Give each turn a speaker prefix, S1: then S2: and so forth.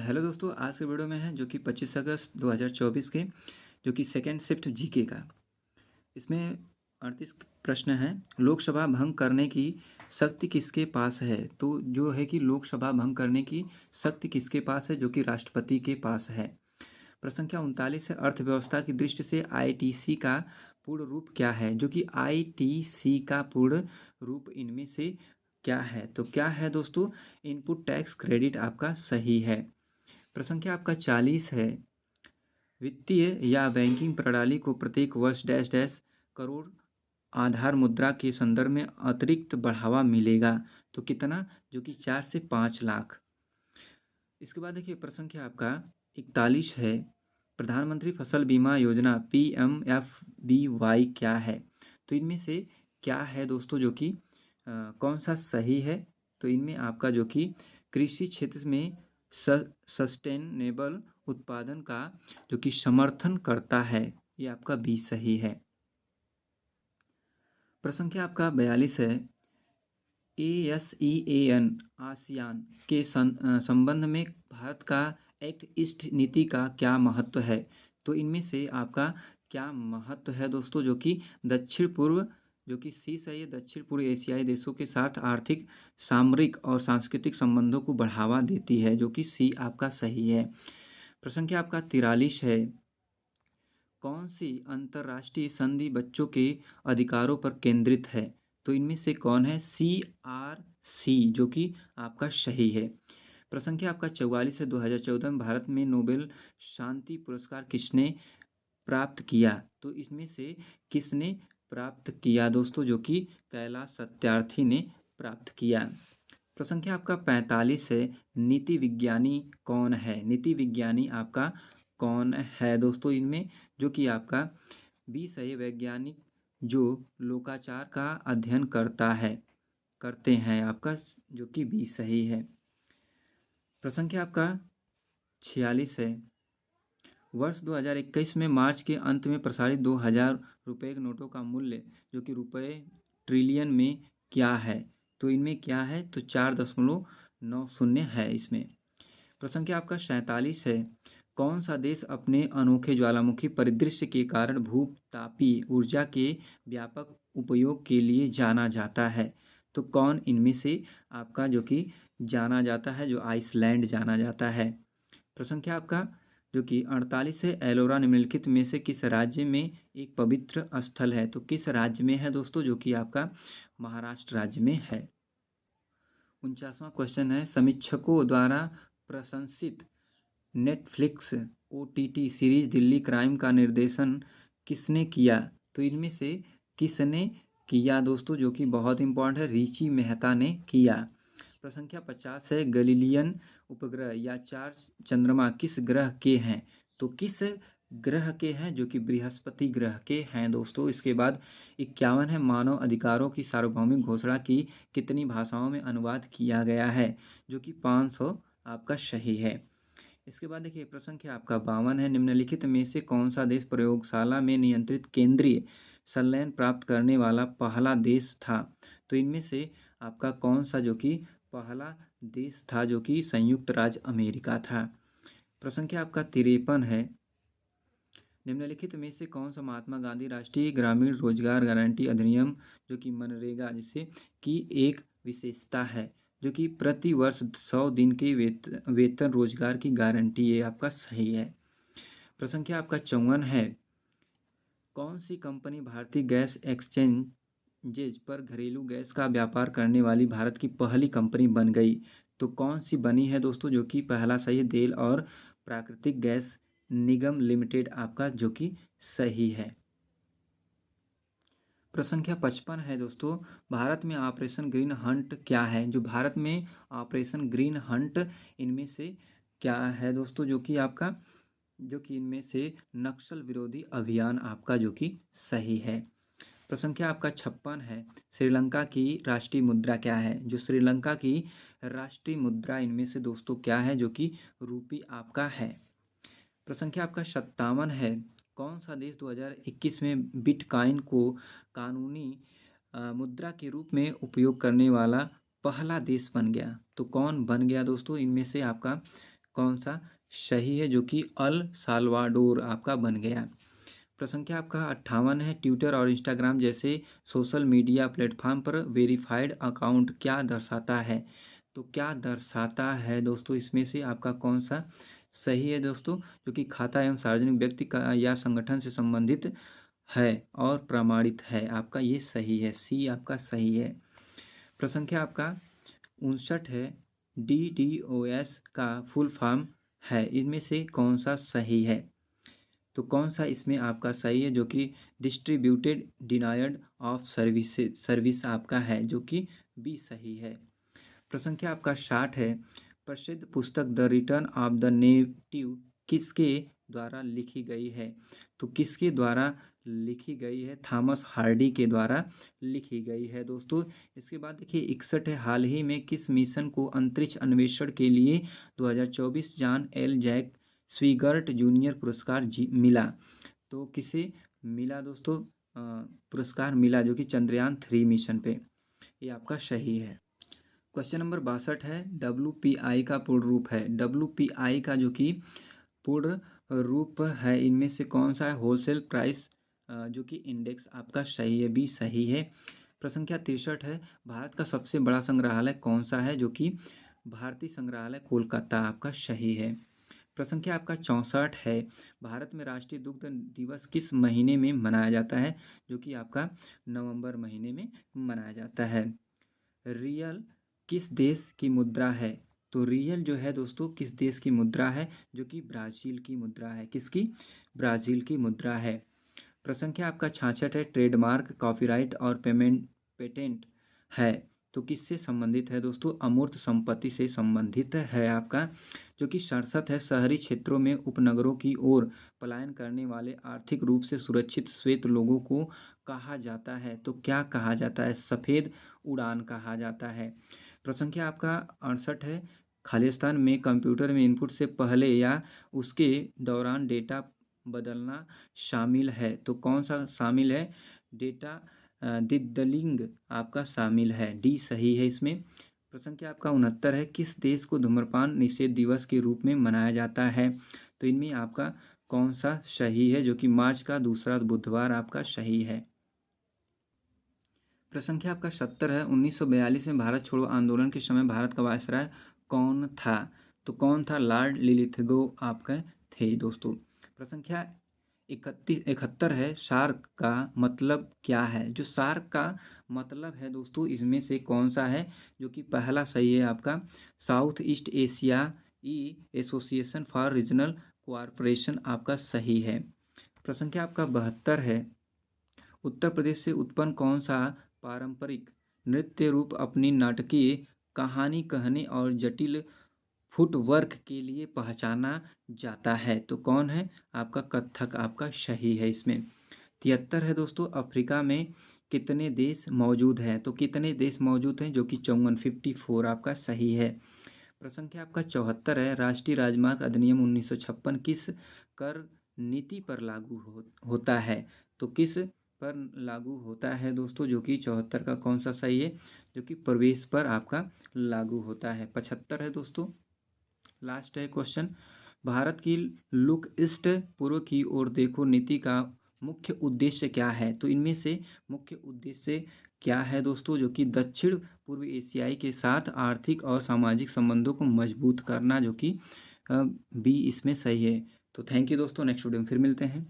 S1: Hello दोस्तों, आज के वीडियो में है जो कि 25 अगस्त 2024 के जो कि सेकेंड शिफ्ट जीके का। इसमें 38 प्रश्न हैं। लोकसभा भंग करने की शक्ति किसके पास है? तो जो है कि लोकसभा भंग करने की शक्ति किसके पास है? जो कि राष्ट्रपति के पास है। प्रश्न संख्या 39 है। अर्थव्यवस्था की दृष्टि से आईटीसी का पूर्ण रूप क्या है? जो कि आईटीसी का पूर्ण रूप इनमें से क्या है? तो क्या है दोस्तों? इनपुट टैक्स क्रेडिट आपका सही है। प्रश्न संख्या आपका 40 है। वित्तीय या बैंकिंग प्रणाली को प्रत्येक वर्ष डैश डैश करोड़ आधार मुद्रा के संदर्भ में अतिरिक्त बढ़ावा मिलेगा। तो कितना? जो कि 4 से 5 लाख। इसके बाद देखिए प्रश्न संख्या आपका 41 है। प्रधानमंत्री फसल बीमा योजना PMFBY क्या है? तो इनमें से क्या है दोस्तों जो कि कौन सा सही है? तो इनमें आपका जो कि कृषि क्षेत्र में सस्टेनेबल उत्पादन का जो कि समर्थन करता है, ये आपका बी सही है। प्रश्न संख्या आपका 42 है। ASEAN आसियान के संबंध में भारत का एक्ट ईस्ट नीति का क्या महत्व है? तो इनमें से आपका क्या महत्व है दोस्तों? जो कि दक्षिण पूर्व जो कि सी सही है, दक्षिण पूर्व एशियाई देशों के साथ आर्थिक, सामरिक और सांस्कृतिक संबंधों को बढ़ावा देती है, जो कि सी आपका सही है। प्रश्न संख्या आपका 43 है। कौन सी अंतर्राष्ट्रीय संधि बच्चों के अधिकारों पर केंद्रित है? तो इनमें से कौन है? CRC जो कि आपका सही है। प्रश्न संख्या आपका 44 है। 2014 में भारत में नोबेल शांति पुरस्कार किसने प्राप्त किया? तो इसमें से किसने प्राप्त किया दोस्तों? जो कि कैलाश सत्यार्थी ने प्राप्त किया। प्रश्न संख्या आपका 45 है। नीति विज्ञानी कौन है? नीति विज्ञानी आपका कौन है दोस्तों? इनमें जो कि आपका बी सही, वैज्ञानिक जो लोकाचार का अध्ययन करते हैं, आपका जो कि बी सही है। प्रश्न संख्या आपका 46 है। वर्ष 2021 में मार्च के अंत में प्रसारित 2000 रुपये के नोटों का मूल्य जो कि रुपये ट्रिलियन में क्या है? तो इनमें क्या है? तो 4.90 है इसमें। प्रश्न संख्या आपका 47 है। कौन सा देश अपने अनोखे ज्वालामुखी परिदृश्य के कारण भूतापीय ऊर्जा के व्यापक उपयोग के लिए जाना जाता है? तो कौन इनमें से आपका जो कि जाना जाता है? जो आइसलैंड जाना जाता है। प्रश्न संख्या आपका जो कि 48 है। एलोरा निम्नलिखित में से किस राज्य में एक पवित्र स्थल है? तो किस राज्य में है दोस्तों? जो कि आपका महाराष्ट्र राज्य में है। 49वां क्वेश्चन है। समीक्षकों द्वारा प्रशंसित Netflix OTT series Delhi crime का निर्देशन किसने किया? तो इनमें से किसने किया दोस्तों? जो कि बहुत इंपॉर्टेंट है, रिची मेहता ने किया। प्रश्न संख्या 50 है। गलीलियन उपग्रह या 4 चंद्रमा किस ग्रह के हैं? तो किस ग्रह के हैं? जो कि बृहस्पति ग्रह के हैं दोस्तों। इसके बाद 51 है। मानव अधिकारों की सार्वभौमिक घोषणा की कितनी भाषाओं में अनुवाद किया गया है? जो कि 500 आपका सही है। इसके बाद देखिए प्रश्न संख्या आपका 52 है। निम्नलिखित में से कौन सा देश प्रयोगशाला में नियंत्रित केंद्रीय संलयन प्राप्त करने वाला पहला देश था? तो इनमें से आपका कौन सा जो कि पहला देश था? जो कि संयुक्त राज्य अमेरिका था। प्रश्न संख्या आपका 53 है। निम्नलिखित में से कौन सा महात्मा गांधी राष्ट्रीय ग्रामीण रोजगार गारंटी अधिनियम जो कि मनरेगा जिसे की एक विशेषता है? जो कि प्रति वर्ष 100 दिन के वेतन रोजगार की गारंटी, ये आपका सही है। प्रश्न संख्या आपका 54 है। कौन सी कंपनी भारतीय गैस एक्सचेंजेज पर घरेलू गैस का व्यापार करने वाली भारत की पहली कंपनी बन गई? तो कौन सी बनी है दोस्तों? जो कि पहला सही है, तेल और प्राकृतिक गैस निगम लिमिटेड आपका जो कि सही है। प्रश्न संख्या 55 है दोस्तों। भारत में ऑपरेशन ग्रीन हंट क्या है? जो भारत में ऑपरेशन ग्रीन हंट इनमें से क्या है दोस्तों? जो कि आपका जो कि इनमें से नक्सल विरोधी अभियान आपका जो कि सही है। प्रश्न संख्या आपका 56 है। श्रीलंका की राष्ट्रीय मुद्रा क्या है? जो श्रीलंका की राष्ट्रीय मुद्रा इनमें से दोस्तों क्या है? जो कि रूपी आपका है। प्रश्न संख्या आपका 57 है। कौन सा देश 2021 में बिटकॉइन को कानूनी मुद्रा के रूप में उपयोग करने वाला पहला देश बन गया? तो कौन बन गया दोस्तों? इनमें से आपका कौन सा सही है, जो कि अल साल्वाडोर आपका बन गया। प्रश्न संख्या आपका 58 है। ट्विटर और इंस्टाग्राम जैसे सोशल मीडिया प्लेटफॉर्म पर वेरीफाइड अकाउंट क्या दर्शाता है? तो क्या दर्शाता है दोस्तों, इसमें से आपका कौन सा सही है दोस्तों? जो कि खाता एवं सार्वजनिक व्यक्ति का या संगठन से संबंधित है और प्रमाणित है, आपका ये सही है, सी आपका सही है। प्रश्न संख्या आपका 59 है। DDoS का फुल फॉर्म है, इनमें से कौन सा सही है? तो कौन सा इसमें आपका सही है, जो कि डिस्ट्रीब्यूटेड डिनायड ऑफ सर्विस आपका है, जो कि बी सही है। प्रश्न संख्या आपका 60 है। प्रसिद्ध पुस्तक the return of the native किसके द्वारा लिखी गई है? तो किसके द्वारा लिखी गई है? थॉमस हार्डी के द्वारा लिखी गई है दोस्तों। इसके बाद देखिए 61 है। हाल ही में किस मिशन को अंतरिक्ष अन्वेषण के लिए 2024 जॉन एल जैक स्वीगर्ट जूनियर पुरस्कार मिला? तो किसे मिला दोस्तों? पुरस्कार मिला, जो कि चंद्रयान 3 मिशन पे। ये आपका सही है। क्वेश्चन नंबर 62 है। WPI का पूर्ण रूप है। WPI का जो कि पूर्ण रूप है, इनमें से कौन सा है? होलसेल प्राइस जो कि इंडेक्स आपका सही है, बी सही है। प्रश्न संख्या 63 है। भारत का सबसे बड़ा संग्रहालय कौन सा है? जो कि भारतीय संग्रहालय कोलकाता आपका सही है। प्रश्न संख्या आपका 64 है। भारत में राष्ट्रीय दुग्ध दिवस किस महीने में मनाया जाता है? जो कि आपका नवंबर महीने में मनाया जाता है। रियल किस देश की मुद्रा है? तो रियल जो है दोस्तों किस देश की मुद्रा है? जो कि ब्राज़ील की मुद्रा है। किसकी? ब्राज़ील की मुद्रा है। प्रश्न संख्या आपका 66 है। ट्रेडमार्क, कॉपीराइट और पेटेंट है, तो किससे संबंधित है दोस्तों? अमूर्त संपत्ति से संबंधित है आपका। जो कि 67 है। शहरी क्षेत्रों में उपनगरों की ओर पलायन करने वाले आर्थिक रूप से सुरक्षित श्वेत लोगों को कहा जाता है? तो क्या कहा जाता है? सफ़ेद उड़ान कहा जाता है। प्रश्न संख्या आपका 68 है। खालिस्तान में कंप्यूटर में इनपुट से पहले या उसके दौरान डेटा बदलना शामिल है, तो कौन सा शामिल है? डेटा दिद्दलिंग आपका शामिल है, डी सही है इसमें। प्रश्न संख्या आपका 69 है। किस देश को धूम्रपान निषेध दिवस के रूप में मनाया जाता है? तो इनमें आपका कौन सा सही है? जो कि मार्च का दूसरा बुधवार आपका सही है। प्रश्न संख्या आपका 70 है। 1942 में भारत छोड़ो आंदोलन के समय भारत का वायसराय कौन था? तो कौन था? लॉर्ड लिलिथगो आपके थे दोस्तों। प्रश्न संख्या 71 है। सार्क का मतलब क्या है? जो सार्क का मतलब है दोस्तों, इसमें से कौन सा है? जो कि पहला सही है आपका, south east Asia association for regional cooperation आपका सही है। प्रश्न संख्या आपका 72 है। उत्तर प्रदेश से उत्पन्न कौन सा पारंपरिक नृत्य रूप अपनी नाटकीय कहानी कहने और जटिल फुटवर्क के लिए पहचाना जाता है? तो कौन है? आपका कथक आपका सही है इसमें। 73 है दोस्तों। अफ्रीका में कितने देश मौजूद हैं? तो कितने देश मौजूद हैं? जो कि 54 आपका सही है। प्रश्न संख्या आपका 74 है। राष्ट्रीय राजमार्ग अधिनियम 1956 किस कर नीति पर लागू होता है? तो किस पर लागू होता है दोस्तों? जो कि 74 का कौन सा सही है? जो कि प्रवेश पर आपका लागू होता है। 75 है दोस्तों। लास्ट है क्वेश्चन। भारत की लुक ईस्ट पूर्व की ओर देखो नीति का मुख्य उद्देश्य क्या है? तो इनमें से मुख्य उद्देश्य क्या है दोस्तों? जो कि दक्षिण पूर्व एशियाई के साथ आर्थिक और सामाजिक संबंधों को मजबूत करना, जो कि बी इसमें सही है। तो थैंक यू दोस्तों, नेक्स्ट वीडियो में फिर मिलते हैं।